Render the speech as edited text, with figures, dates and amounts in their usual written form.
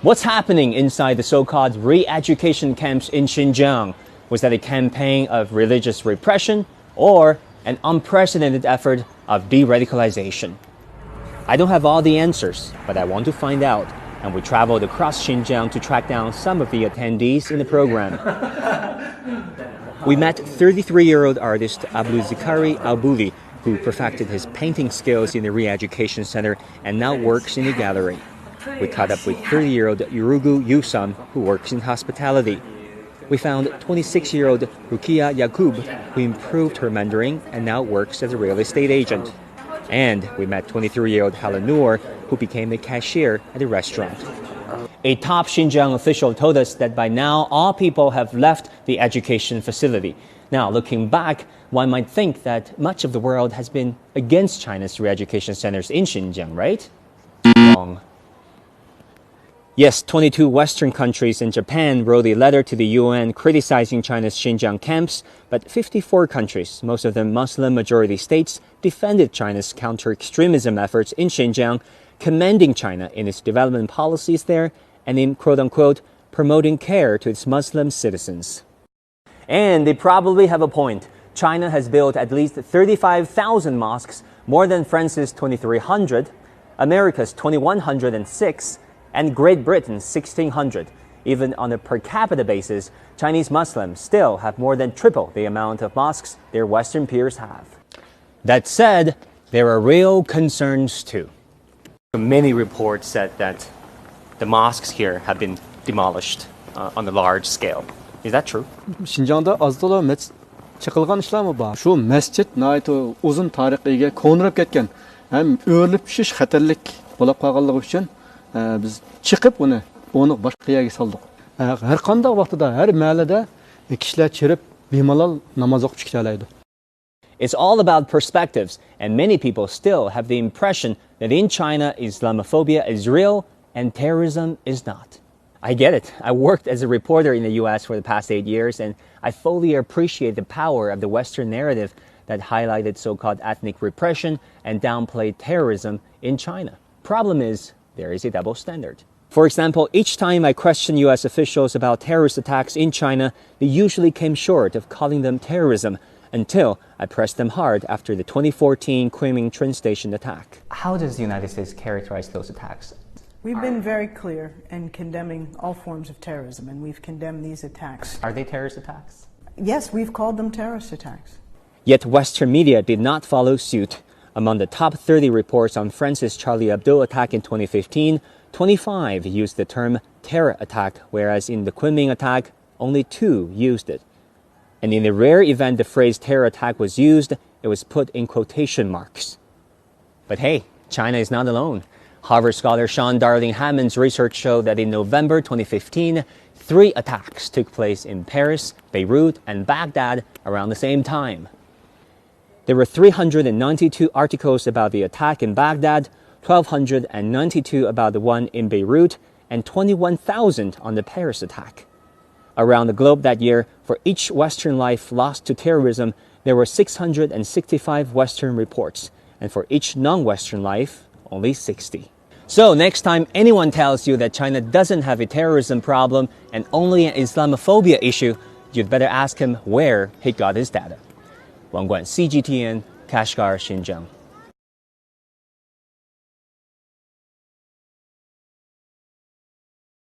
What's happening inside the so-called re-education camps in Xinjiang? Was that a campaign of religious repression or an unprecedented effort of de-radicalization? I don't have all the answers, but I want to find out, and we traveled across Xinjiang to track down some of the attendees in the program. We met 33-year-old artist Abdulzikari Albouli, who perfected his painting skills in the re-education center and now works in the gallery. We caught up with 30-year-old Yurugu Yusam, who works in hospitality. We found 26-year-old Rukia Yakub, who improved her Mandarin and now works as a real estate agent. And we met 23-year-old Halanur, who became a cashier at a restaurant. A top Xinjiang official told us that by now all people have left the education facility. Now, looking back, one might think that much of the world has been against China's re-education centers in Xinjiang, right? Wrong. Yes, 22 Western countries and Japan wrote a letter to the UN criticizing China's Xinjiang camps, but 54 countries, most of them Muslim-majority states, defended China's counter-extremism efforts in Xinjiang, commending China in its development policies there and in, quote-unquote, promoting care to its Muslim citizens. And they probably have a point. China has built at least 35,000 mosques, more than France's 2,300, America's 2,106, and Great Britain's 1,600. Even on a per capita basis, Chinese Muslims still have more than triple the amount of mosques their Western peers have. That said, there are real concerns too. Many reports said that the mosques here have been demolished on a large scale. Is that true? Xinjiangda aztola mescid chiqilgan ishlarmi bor. Shu masjid nihoyat uzun tarixga ega, ko'nirib ketgan. Ham o'rilib tushish xatarlik bo'lib qolganligi uchun biz chiqib uni boshqa yerga soldik. Har qanday vaqtida, har mahallada kishilar chirib bemalol namoz o'qib chiqa oladi. It's all about perspectives, and many people still have the impression that in China, Islamophobia is real and terrorism is not. I get it. I worked as a reporter in the U.S. for the past 8 years, and I fully appreciate the power of the Western narrative that highlighted so-called ethnic repression and downplayed terrorism in China. Problem is, there is a double standard. For example, each time I question U.S. officials about terrorist attacks in China, they usually came short of calling them terrorism until I pressed them hard after the 2014 Kunming train station attack. How does the United States characterize those attacks? We've been very clear in condemning all forms of terrorism, and we've condemned these attacks. Are they terrorist attacks? Yes, we've called them terrorist attacks. Yet Western media did not follow suit. Among the top 30 reports on France's Charlie Hebdo attack in 2015, 25 used the term terror attack, whereas in the Kunming attack, only 2 used it. And in the rare event the phrase terror attack was used, it was put in quotation marks. But hey, China is not alone. Harvard scholar Sean Darling Hammond's research showed that in November 2015, 3 attacks took place in Paris, Beirut, and Baghdad around the same time. There were 392 articles about the attack in Baghdad, 1,292 about the one in Beirut, and 21,000 on the Paris attack. Around the globe that year, for each Western life lost to terrorism, there were 665 Western reports, and for each non-Western life, only 60. So next time anyone tells you that China doesn't have a terrorism problem and only an Islamophobia issue, you'd better ask him where he got his data. Uan Guan, CGTN, Kashgar, Xinjiang.